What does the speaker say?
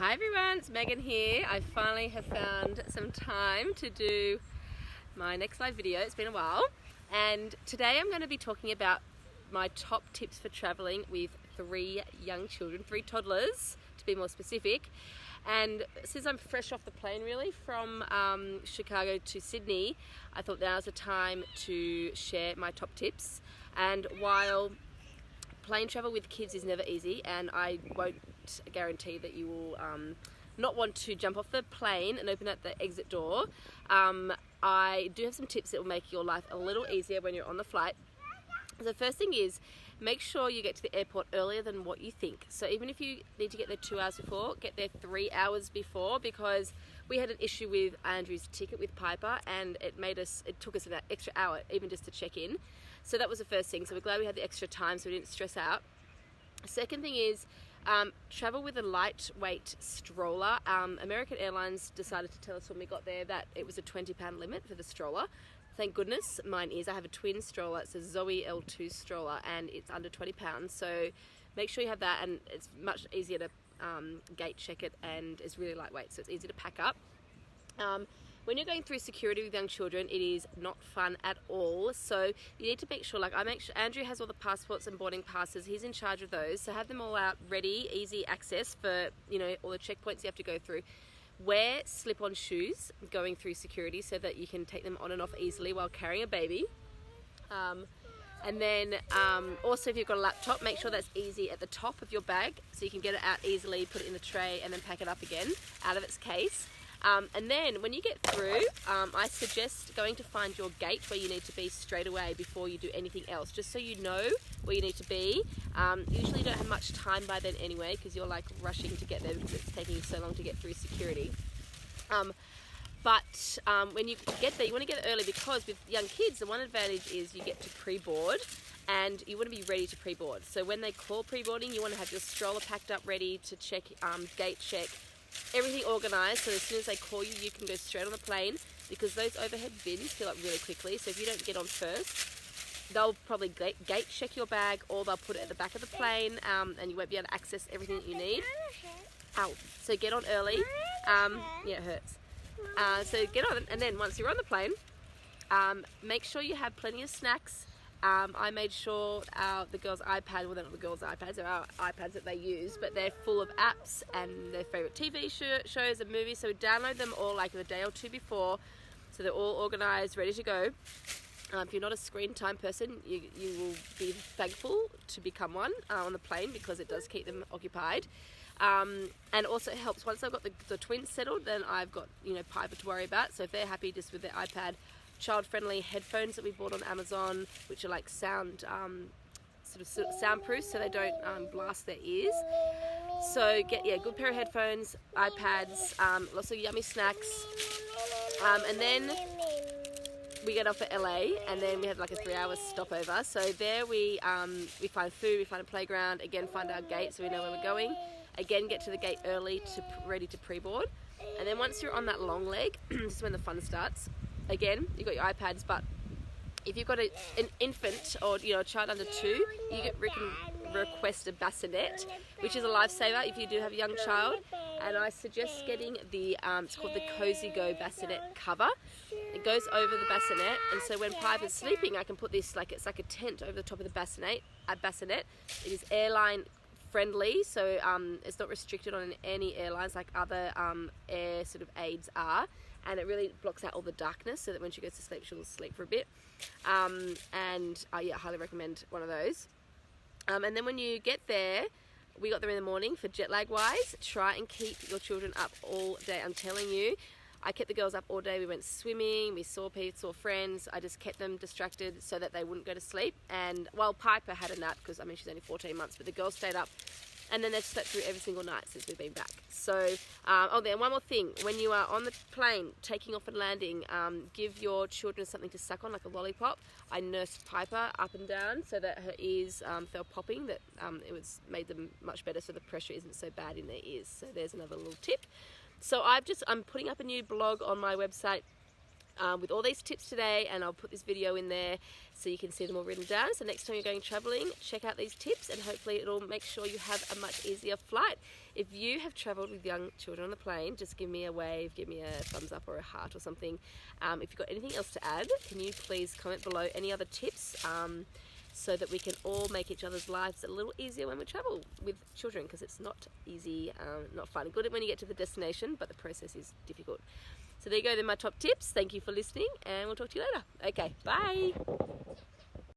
Hi everyone, it's Megan here. I finally have found some time to do my next live video. It's been a while, and today I'm going to be talking about my top tips for traveling with 3 young children, 3 toddlers to be more specific. And since I'm fresh off the plane really from Chicago to Sydney, I thought now's the time to share my top tips. And while plane travel with kids is never easy, and I won't guarantee that you will not want to jump off the plane and open up the exit door, I do have some tips that will make your life a little easier when you're on the flight. The first thing is, make sure you get to the airport earlier than what you think. So even if you need to get there 2 hours before, get there 3 hours before, because we had an issue with Andrew's ticket with Piper, and it took us an extra hour even just to check in. So that was the first thing. So we're glad we had the extra time so we didn't stress out. Second thing is, travel with a lightweight stroller. American Airlines decided to tell us when we got there that it was a £20 limit for the stroller. Thank goodness mine is. I have a twin stroller. It's a Zoe L2 stroller and it's under £20. So make sure you have that, and it's much easier to gate check it, and it's really lightweight, so it's easy to pack up. When you're going through security with young children, it is not fun at all. So you need to make sure, Andrew has all the passports and boarding passes. He's in charge of those. So have them all out ready, easy access for, all the checkpoints you have to go through. Wear slip-on shoes going through security so that you can take them on and off easily while carrying a baby. And then also, if you've got a laptop, make sure that's easy at the top of your bag so you can get it out easily, put it in the tray, and then pack it up again out of its case. And then when you get through, I suggest going to find your gate where you need to be straight away before you do anything else, just so you know where you need to be. Usually you don't have much time by then anyway, because you're rushing to get there because it's taking you so long to get through security. But when you get there, you want to get there early, because with young kids, the one advantage is you get to pre-board, and you want to be ready to pre-board. So when they call pre-boarding, you want to have your stroller packed up ready to check, gate check, everything organised, so as soon as they call you, you can go straight on the plane, because those overhead bins fill up really quickly. So if you don't get on first, they'll probably gate check your bag, or they'll put it at the back of the plane, and you won't be able to access everything that you need. Ow. So get on early. Yeah, it hurts. So get on, and then once you're on the plane, make sure you have plenty of snacks. I made sure the girls' iPad, well, they're not the girls' iPads, they're our iPads that they use, but they're full of apps and their favourite TV shows and movies, so download them all a day or two before, so they're all organised, ready to go. If you're not a screen time person, you will be thankful to become one on the plane, because it does keep them occupied. And also it helps, once I've got the twins settled, then I've got Piper to worry about, so if they're happy just with their iPad, child-friendly headphones that we bought on Amazon, which are soundproof, so they don't blast their ears. So get good pair of headphones, iPads, lots of yummy snacks, and then we get off at LA, and then we have a 3-hour stopover. So there we find food, we find a playground, again find our gate so we know where we're going. Again, get to the gate early ready to pre-board, and then once you're on that long leg, this is when the fun starts. Again, you've got your iPads, but if you've got an infant or a child under 2, you can request a bassinet, which is a lifesaver if you do have a young child. And I suggest getting it's called the Cozy Go bassinet cover. It goes over the bassinet, and so when Piper's sleeping, I can put this it's like a tent over the top of the bassinet. It is airline friendly, so it's not restricted on any airlines like other air aids are. And it really blocks out all the darkness, so that when she goes to sleep, she'll sleep for a bit. And I highly recommend one of those. And then when you get there, we got there in the morning. For jet lag wise, try and keep your children up all day. I'm telling you, I kept the girls up all day. We went swimming, we saw friends. I just kept them distracted so that they wouldn't go to sleep. And while Piper had a nap, because she's only 14 months, but the girls stayed up. And then they've slept through every single night since we've been back. So, then one more thing. When you are on the plane, taking off and landing, give your children something to suck on, like a lollipop. I nursed Piper up and down so that her ears felt popping, that made them much better, so the pressure isn't so bad in their ears. So there's another little tip. So I'm putting up a new blog on my website with all these tips today, and I'll put this video in there so you can see them all written down. So next time you're going traveling, check out these tips and hopefully it'll make sure you have a much easier flight. If you have traveled with young children on the plane, just give me a wave, give me a thumbs up or a heart or something. If you've got anything else to add, can you please comment below any other tips so that we can all make each other's lives a little easier when we travel with children, because it's not easy, not fun. Good when you get to the destination, but the process is difficult. So there you go, they're my top tips. Thank you for listening, and we'll talk to you later. Okay, bye.